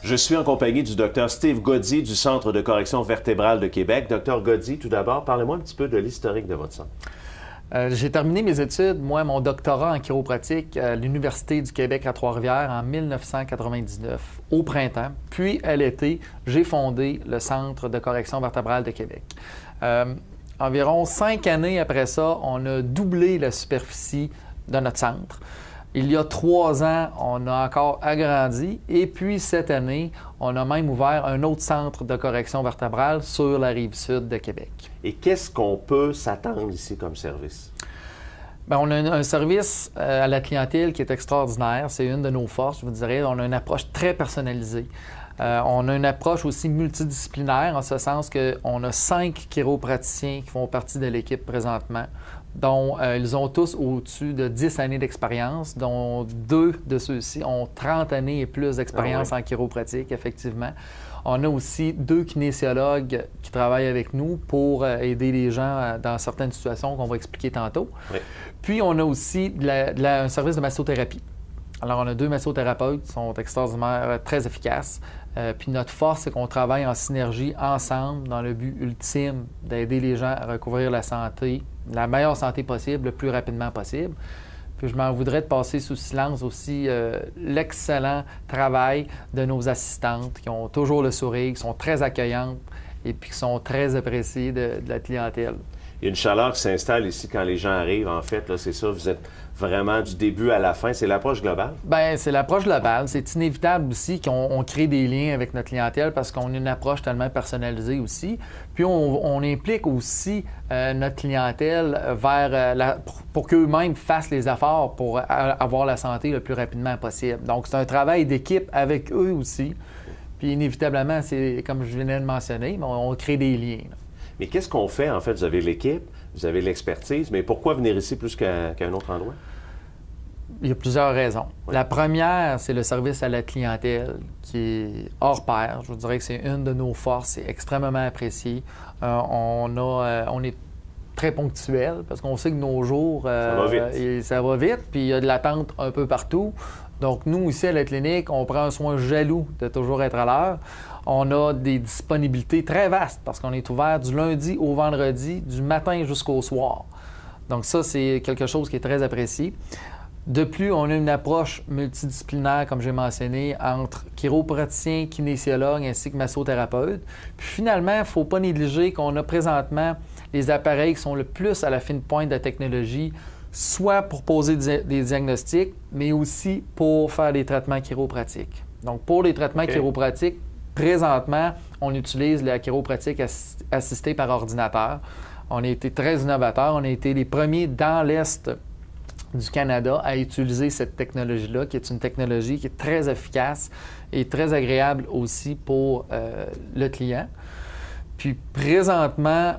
Je suis en compagnie du Dr Steve Goddy du Centre de correction vertébrale de Québec. Dr Goddy, tout d'abord, parlez-moi un petit peu de l'historique de votre centre. J'ai terminé mes études, moi, mon doctorat en chiropratique à l'Université du Québec à Trois-Rivières en 1999, au printemps. Puis, à l'été, j'ai fondé le Centre de correction vertébrale de Québec. Environ 5 années après ça, on a doublé la superficie de notre centre. Il y a 3 ans, on a encore agrandi et puis cette année, on a même ouvert un autre centre de correction vertébrale sur la rive sud de Québec. Et qu'est-ce qu'on peut s'attendre ici comme service? Bien, on a un service à la clientèle qui est extraordinaire. C'est une de nos forces, je vous dirais. On a une approche très personnalisée. On a une approche aussi multidisciplinaire, en ce sens qu'on a 5 chiropraticiens qui font partie de l'équipe présentement, dont ils ont tous au-dessus de 10 années d'expérience, dont 2 de ceux-ci ont 30 années et plus d'expérience en chiropratique, effectivement. On a aussi 2 kinésiologues qui travaillent avec nous pour aider les gens dans certaines situations qu'on va expliquer tantôt. Oui. Puis, on a aussi un service de massothérapie. Alors, on a 2 massothérapeutes qui sont extraordinaires, très efficaces. Puis notre force, c'est qu'on travaille en synergie ensemble dans le but ultime d'aider les gens à recouvrir la santé, la meilleure santé possible, le plus rapidement possible. Puis je m'en voudrais de passer sous silence aussi l'excellent travail de nos assistantes qui ont toujours le sourire, qui sont très accueillantes et puis qui sont très appréciées de la clientèle. Il y a une chaleur qui s'installe ici quand les gens arrivent, en fait, là, c'est ça, vous êtes vraiment du début à la fin. C'est l'approche globale? Bien, c'est l'approche globale. C'est inévitable aussi qu'on crée des liens avec notre clientèle parce qu'on a une approche tellement personnalisée aussi. Puis on implique aussi notre clientèle pour qu'eux-mêmes fassent les efforts pour avoir la santé le plus rapidement possible. Donc, c'est un travail d'équipe avec eux aussi. Puis inévitablement, c'est comme je venais de mentionner, on crée des liens. Là. Mais qu'est-ce qu'on fait, en fait? Vous avez l'équipe, vous avez l'expertise, mais pourquoi venir ici plus qu'à un autre endroit? Il y a plusieurs raisons. Oui. La première, c'est le service à la clientèle qui est hors pair. Je vous dirais que c'est une de nos forces, c'est extrêmement apprécié. On est très ponctuel parce qu'on sait que nos jours, ça va vite, puis il y a de l'attente un peu partout. Donc, nous, ici, à la clinique, on prend un soin jaloux de toujours être à l'heure. On a des disponibilités très vastes parce qu'on est ouvert du lundi au vendredi, du matin jusqu'au soir. Donc ça, c'est quelque chose qui est très apprécié. De plus, on a une approche multidisciplinaire, comme j'ai mentionné, entre chiropraticiens, kinésiologues ainsi que massothérapeutes. Puis finalement, il ne faut pas négliger qu'on a présentement les appareils qui sont le plus à la fine pointe de la technologie, soit pour poser des diagnostics, mais aussi pour faire des traitements chiropratiques. Donc pour les traitements chiropratiques, présentement, on utilise la chiropratique assistée par ordinateur. On a été très innovateurs. On a été les premiers dans l'Est du Canada à utiliser cette technologie-là, qui est une technologie qui est très efficace et très agréable aussi pour le client. Puis présentement,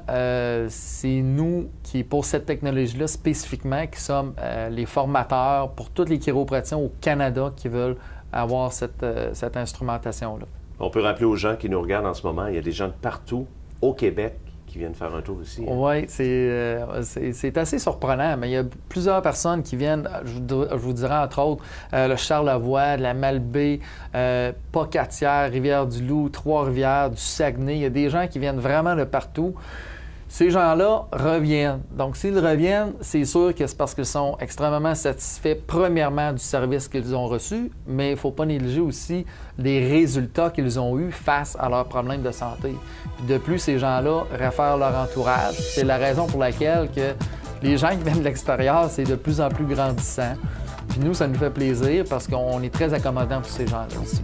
c'est nous qui, pour cette technologie-là spécifiquement, qui sommes les formateurs pour tous les chiropraticiens au Canada qui veulent avoir cette instrumentation-là. On peut rappeler aux gens qui nous regardent en ce moment, il y a des gens de partout au Québec qui viennent faire un tour ici. Hein? Oui, c'est assez surprenant, mais il y a plusieurs personnes qui viennent, je vous dirais entre autres, le Charlevoix, de la Malbaie, Pocatière, Rivière-du-Loup, Trois-Rivières, du Saguenay. Il y a des gens qui viennent vraiment de partout. Ces gens-là reviennent. Donc, s'ils reviennent, c'est sûr que c'est parce qu'ils sont extrêmement satisfaits, premièrement, du service qu'ils ont reçu, mais il ne faut pas négliger aussi les résultats qu'ils ont eus face à leurs problèmes de santé. Puis de plus, ces gens-là réfèrent leur entourage. C'est la raison pour laquelle que les gens qui viennent de l'extérieur, c'est de plus en plus grandissant. Puis nous, ça nous fait plaisir parce qu'on est très accommodant pour ces gens-là aussi.